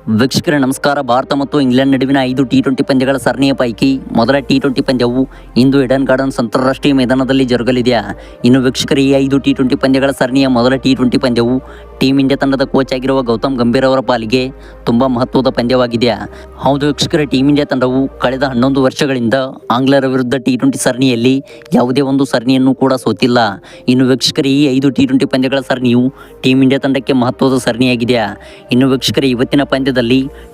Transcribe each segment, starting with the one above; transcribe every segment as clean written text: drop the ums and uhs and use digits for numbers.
ವೀಕ್ಷಕರೇ ನಮಸ್ಕಾರ. ಭಾರತ ಮತ್ತು ಇಂಗ್ಲೆಂಡ್ ನಡುವಿನ 5 ಟಿ20 ಪಂದ್ಯಗಳ ಸರಣಿಯ ಪೈಕಿ ಮೊದಲ ಟಿ20 ಪಂದ್ಯವು ಇಂದು ಈಡನ್ ಗಾರ್ಡನ್ಸ್ ಅಂತಾರಾಷ್ಟ್ರೀಯ ಮೈದಾನದಲ್ಲಿ ಜರುಗಲಿದೆ. ಇನ್ನು ವೀಕ್ಷಕರೇ, ಈ 5 ಟಿ20 ಪಂದ್ಯಗಳ ಸರಣಿಯ ಮೊದಲ ಟಿ20 ಪಂದ್ಯವು ಟೀಮ್ ಇಂಡಿಯಾ ತಂಡದ ಕೋಚ್ ಆಗಿರುವ ಗೌತಮ್ ಗಂಭೀರ್ ಅವರ ಪಾಲಿಗೆ ತುಂಬ ಮಹತ್ವದ ಪಂದ್ಯವಾಗಿದೆ. ಹೌದು ವೀಕ್ಷಕರೇ, ಟೀಮ್ ಇಂಡಿಯಾ ತಂಡವು ಕಳೆದ 11 ವರ್ಷಗಳಿಂದ ಆಂಗ್ಲರ ವಿರುದ್ಧ ಟಿ20 ಸರಣಿಯಲ್ಲಿ ಯಾವುದೇ ಒಂದು ಸರಣಿಯನ್ನು ಕೂಡ ಸೋತಿಲ್ಲ. ಇನ್ನು ವೀಕ್ಷಕರೇ, ಈ 5 ಟಿ20 ಪಂದ್ಯಗಳ ಸರಣಿಯು ಟೀಮ್ ಇಂಡಿಯಾ ತಂಡಕ್ಕೆ ಮಹತ್ವದ ಸರಣಿಯಾಗಿದೆ. ಇನ್ನು ವೀಕ್ಷಕರೇ, ಇವತ್ತಿನ ಪಂದ್ಯದಲ್ಲಿ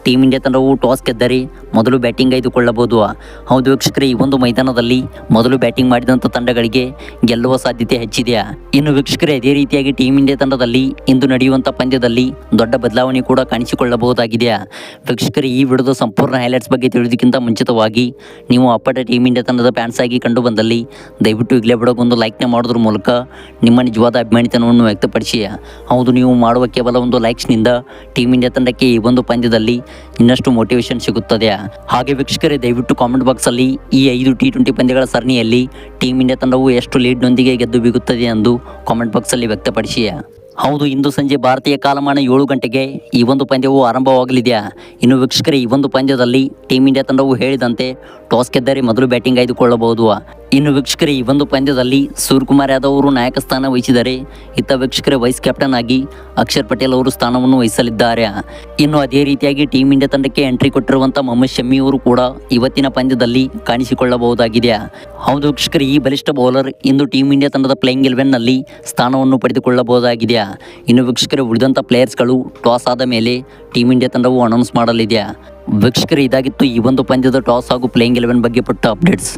ಟೀಮ್ ಇಂಡಿಯಾ ತಂಡವು ಟಾಸ್ ಗೆದ್ದರೆ ಮೊದಲು ಬ್ಯಾಟಿಂಗ್ ಆಯ್ದುಕೊಳ್ಳಬಹುದು. ಹೌದು ವೀಕ್ಷಕರೇ, ಈ ಒಂದು ಮೈದಾನದಲ್ಲಿ ಮೊದಲು ಬ್ಯಾಟಿಂಗ್ ಮಾಡಿದಂಥ ತಂಡಗಳಿಗೆ ಗೆಲ್ಲುವ ಸಾಧ್ಯತೆ ಹೆಚ್ಚಿದೆ. ಇನ್ನು ವೀಕ್ಷಕರೇ, ಅದೇ ರೀತಿಯಾಗಿ ಟೀಮ್ ಇಂಡಿಯಾ ತಂಡದಲ್ಲಿ ಇಂದು ನಡೆಯುವಂಥ ಪಂದ್ಯದಲ್ಲಿ ದೊಡ್ಡ ಬದಲಾವಣೆ ಕೂಡ ಕಾಣಿಸಿಕೊಳ್ಳಬಹುದಾಗಿದೆ. ವೀಕ್ಷಕರೇ, ಈ ವಿಡಿಯೋದ ಸಂಪೂರ್ಣ ಹೈಲೈಟ್ಸ್ ಬಗ್ಗೆ ತಿಳಿಯೋದಕ್ಕಿಂತ ಮುಂಚಿತವಾಗಿ ನೀವು ಅಪ್ಪಟ ಟೀಮ್ ಇಂಡಿಯಾ ತಂಡದ ಫ್ಯಾನ್ಸ್ ಆಗಿ ಕಂಡು ಬಂದಲ್ಲಿ ದಯವಿಟ್ಟು ಈಗಲೇ ಬಿಡೋಗೊಂದು ಲೈಕ್ನ ಮಾಡೋದ್ರ ಮೂಲಕ ನಿಮ್ಮ ನಿಜವಾದ ಅಭಿಮಾನಿತನವನ್ನು ವ್ಯಕ್ತಪಡಿಸಿ. ಹೌದು, ನೀವು ಮಾಡುವ ಕೇವಲ ಒಂದು ಲೈಕ್ಸ್ನಿಂದ ಟೀಮ್ ಇಂಡಿಯಾ ತಂಡಕ್ಕೆ ಈ ಒಂದು ಪಂದ್ಯದಲ್ಲಿ ಇನ್ನಷ್ಟು ಮೋಟಿವೇಶನ್ ಸಿಗುತ್ತದೆ. ಹಾಗೆ ವೀಕ್ಷಕರೇ, ದಯವಿಟ್ಟು ಕಾಮೆಂಟ್ ಬಾಕ್ಸಲ್ಲಿ ಈ 5 ಟಿ20 ಪಂದ್ಯಗಳ ಸರಣಿಯಲ್ಲಿ ಟೀಮ್ ಇಂಡಿಯಾ ತಂಡವು ಎಷ್ಟು ಲೀಡ್ನೊಂದಿಗೆ ಗೆದ್ದು ಬೀಗುತ್ತದೆ ಎಂದು ಕಾಮೆಂಟ್ ಬಾಕ್ಸಲ್ಲಿ ವ್ಯಕ್ತಪಡಿಸಿ. ಹೌದು, ಇಂದು ಸಂಜೆ ಭಾರತೀಯ ಕಾಲಮಾನ 7 ಗಂಟೆಗೆ ಈ ಒಂದು ಪಂದ್ಯವು ಆರಂಭವಾಗಲಿದೆ. ಇನ್ನು ವೀಕ್ಷಕರೇ, ಈ ಒಂದು ಪಂದ್ಯದಲ್ಲಿ ಟೀಮ್ ಇಂಡಿಯಾ ತಂಡವು ಹೇಳಿದಂತೆ ಟಾಸ್ ಗೆದ್ದರೆ ಮೊದಲು ಬ್ಯಾಟಿಂಗ್ ಆಯ್ದುಕೊಳ್ಳಬಹುದು. ಇನ್ನು ವೀಕ್ಷಕರೇ, ಈ ಒಂದು ಪಂದ್ಯದಲ್ಲಿ ಸೂರ್ಯಕುಮಾರ್ ಯಾದವ್ ಅವರು ನಾಯಕ ಸ್ಥಾನ ವಹಿಸಿದರೆ ಇತ್ತ ವೀಕ್ಷಕರೇ ವೈಸ್ ಕ್ಯಾಪ್ಟನ್ ಆಗಿ ಅಕ್ಷರ್ ಪಟೇಲ್ ಅವರು ಸ್ಥಾನವನ್ನು ವಹಿಸಲಿದ್ದಾರೆ. ಇನ್ನು ಅದೇ ರೀತಿಯಾಗಿ ಟೀಮ್ ಇಂಡಿಯಾ ತಂಡಕ್ಕೆ ಎಂಟ್ರಿ ಕೊಟ್ಟಿರುವಂಥ ಮೊಹಮ್ಮದ್ ಶಮಿ ಅವರು ಕೂಡ ಇವತ್ತಿನ ಪಂದ್ಯದಲ್ಲಿ ಕಾಣಿಸಿಕೊಳ್ಳಬಹುದಾಗಿದೆ. ಹೌದು ವೀಕ್ಷಕರೇ, ಈ ಬಲಿಷ್ಠ ಬೌಲರ್ ಇಂದು ಟೀಮ್ ಇಂಡಿಯಾ ತಂಡದ ಪ್ಲೇಯಿಂಗ್ 11ನಲ್ಲಿ ಸ್ಥಾನವನ್ನು ಪಡೆದುಕೊಳ್ಳಬಹುದಾಗಿದೆ. ಇನ್ನು ವೀಕ್ಷಕರೇ, ಉಳಿದಂಥ ಪ್ಲೇಯರ್ಸ್ಗಳು ಟಾಸ್ ಆದ ಮೇಲೆ ಟೀಮ್ ಇಂಡಿಯಾ ತಂಡವು ಅನೌನ್ಸ್ ಮಾಡಲಿದೆ. ವೀಕ್ಷಕರೇ, ಇದಾಗಿತ್ತು ಈ ಒಂದು ಪಂದ್ಯದ ಟಾಸ್ ಹಾಗೂ ಪ್ಲೇಯಿಂಗ್ 11 ಬಗ್ಗೆ ಪಟ್ಟ ಅಪ್ಡೇಟ್ಸ್.